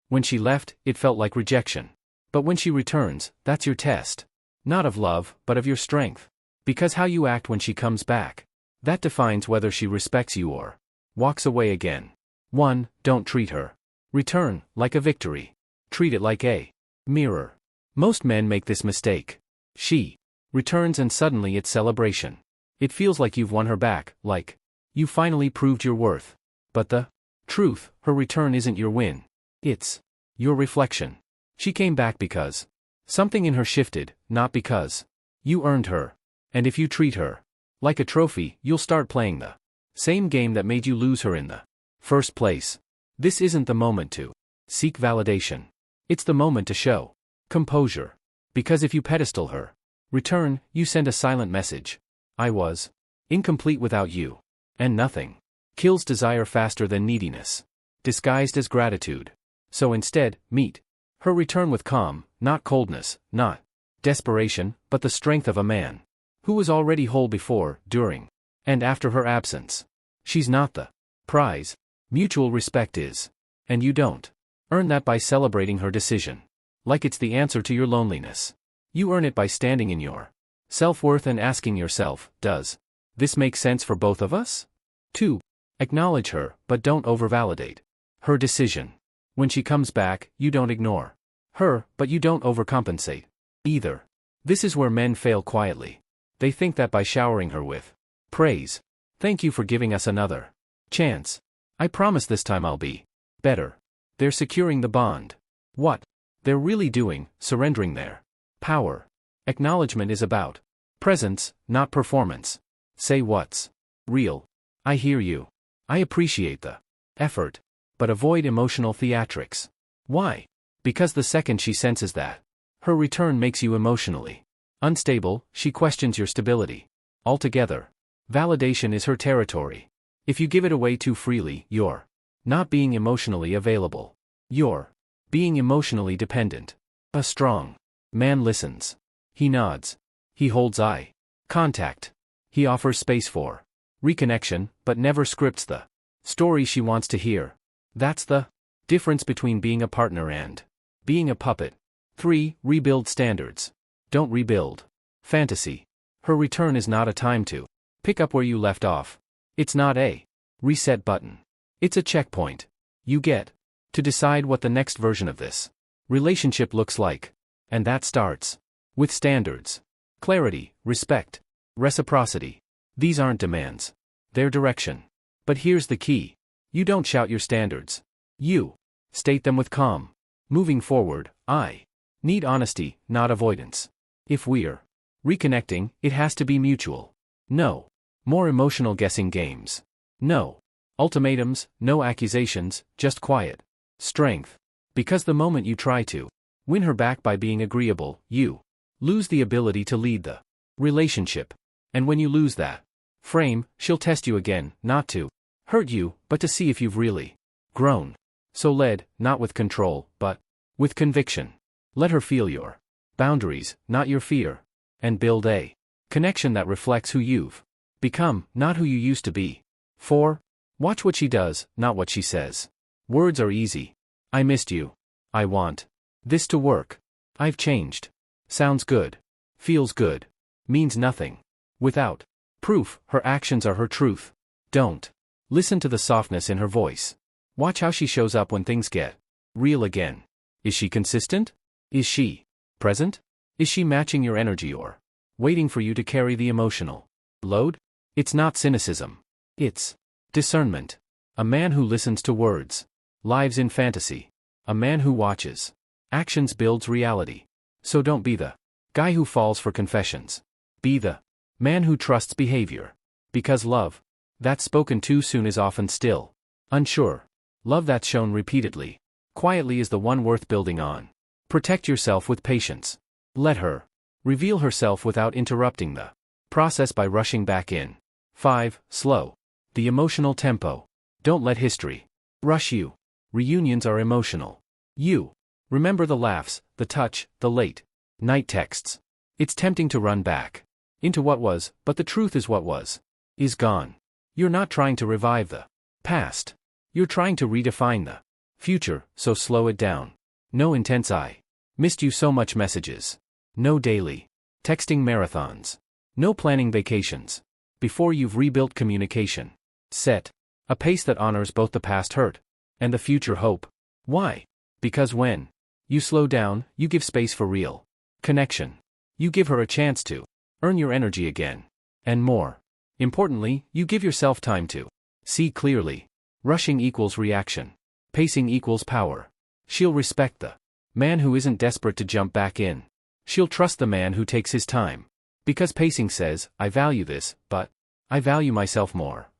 When she left, it felt like rejection. But when she returns, that's your test. Not of love, but of your strength. Because how you act when she comes back, that defines whether she respects you or walks away again. 1. Don't treat her return like a victory. Treat it like a mirror. Most men make this mistake. She returns and suddenly it's celebration. It feels like you've won her back, like you finally proved your worth. But the truth, her return isn't your win. It's your reflection. She came back because something in her shifted, not because you earned her. And if you treat her like a trophy, you'll start playing the same game that made you lose her in the first place. This isn't the moment to seek validation. It's the moment to show composure. Because if you pedestal her return, you send a silent message. I was incomplete without you. And nothing kills desire faster than neediness, disguised as gratitude. So instead, meet her return with calm, not coldness, not desperation, but the strength of a man who was already whole before, during, and after her absence. She's not the prize. Mutual respect is. And you don't earn that by celebrating her decision like it's the answer to your loneliness. You earn it by standing in your self-worth and asking yourself, does this make sense for both of us? 2. Acknowledge her, but don't overvalidate her decision. When she comes back, you don't ignore her, but you don't overcompensate either. This is where men fail quietly. They think that by showering her with praise, thank you for giving us another chance. I promise this time I'll be better. They're securing the bond. What they're really doing, surrendering their power. Acknowledgement is about presence, not performance. Say what's real. I hear you. I appreciate the effort. But avoid emotional theatrics. Why? Because the second she senses that her return makes you emotionally unstable, she questions your stability altogether. Validation is her territory. If you give it away too freely, you're not being emotionally available. You're being emotionally dependent. A strong man listens. He nods. He holds eye contact. He offers space for reconnection, but never scripts the story she wants to hear. That's the difference between being a partner and being a puppet. 3. Rebuild standards. Don't rebuild fantasy. Her return is not a time to pick up where you left off. It's not a reset button. It's a checkpoint. You get to decide what the next version of this relationship looks like. And that starts with standards. Clarity, respect, reciprocity. These aren't demands. They're direction. But here's the key. You don't shout your standards. You state them with calm. Moving forward, I need honesty, not avoidance. If we're reconnecting, it has to be mutual. No more emotional guessing games. No ultimatums, no accusations, just quiet strength. Because the moment you try to win her back by being agreeable, you lose the ability to lead the relationship. And when you lose that frame, she'll test you again, not to hurt you, but to see if you've really grown. So lead, not with control, but with conviction. Let her feel your boundaries, not your fear. And build a connection that reflects who you've become, not who you used to be. 4. Watch what she does, not what she says. Words are easy. I missed you. I want this to work. I've changed. Sounds good. Feels good. Means nothing. Without proof, her actions are her truth. Don't listen to the softness in her voice. Watch how she shows up when things get real again. Is she consistent? Is she present? Is she matching your energy or waiting for you to carry the emotional load? It's not cynicism. It's discernment. A man who listens to words lives in fantasy. A man who watches actions builds reality. So don't be the guy who falls for confessions. Be the man who trusts behavior. Because love that's spoken too soon is often still unsure. Love that's shown repeatedly, quietly is the one worth building on. Protect yourself with patience. Let her reveal herself without interrupting the process by rushing back in. 5. Slow the emotional tempo. Don't let history rush you. Reunions are emotional. You remember the laughs, the touch, the late night texts. It's tempting to run back into what was, but the truth is what was is gone. You're not trying to revive the past. You're trying to redefine the Future, so slow it down. No intense I missed you so much messages. No daily texting marathons. No planning vacations. Before you've rebuilt communication. Set a pace that honors both the past hurt and the future hope. Why? Because when you slow down, you give space for real connection. You give her a chance to earn your energy again. And more importantly, you give yourself time to see clearly. Rushing equals reaction. Pacing equals power. She'll respect the man who isn't desperate to jump back in. She'll trust the man who takes his time. Because pacing says, I value this, but I value myself more.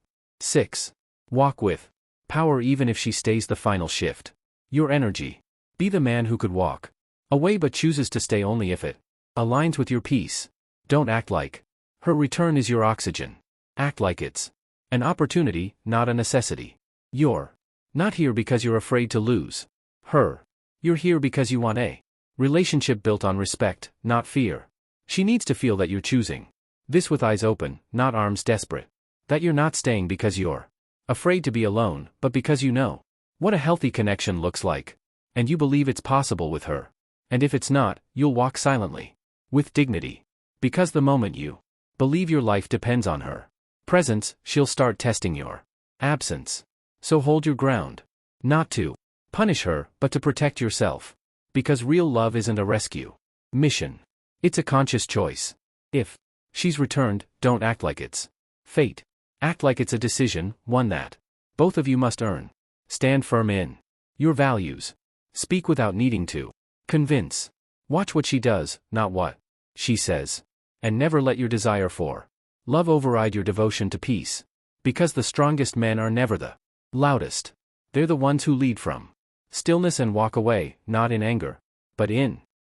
6. Walk with power even if she stays the final shift. Your energy. Be the man who could walk away but chooses to stay only if it aligns with your peace. Don't act like her return is your oxygen. Act like it's an opportunity, not a necessity. You're not here because you're afraid to lose her. You're here because you want a relationship built on respect, not fear. She needs to feel that you're choosing this with eyes open, not arms desperate. That you're not staying because you're afraid to be alone, but because you know what a healthy connection looks like. And you believe it's possible with her. And if it's not, you'll walk silently. With dignity. Because the moment you believe your life depends on her presence, she'll start testing your absence. So hold your ground. Not to punish her, but to protect yourself. Because real love isn't a rescue mission. It's a conscious choice. If she's returned, don't act like it's fate. Act like it's a decision, one that both of you must earn. Stand firm in your values. Speak without needing to convince. Watch what she does, not what she says. And never let your desire for love override your devotion to peace. Because the strongest men are never the loudest. They're the ones who lead from stillness and walk away, not in anger, but in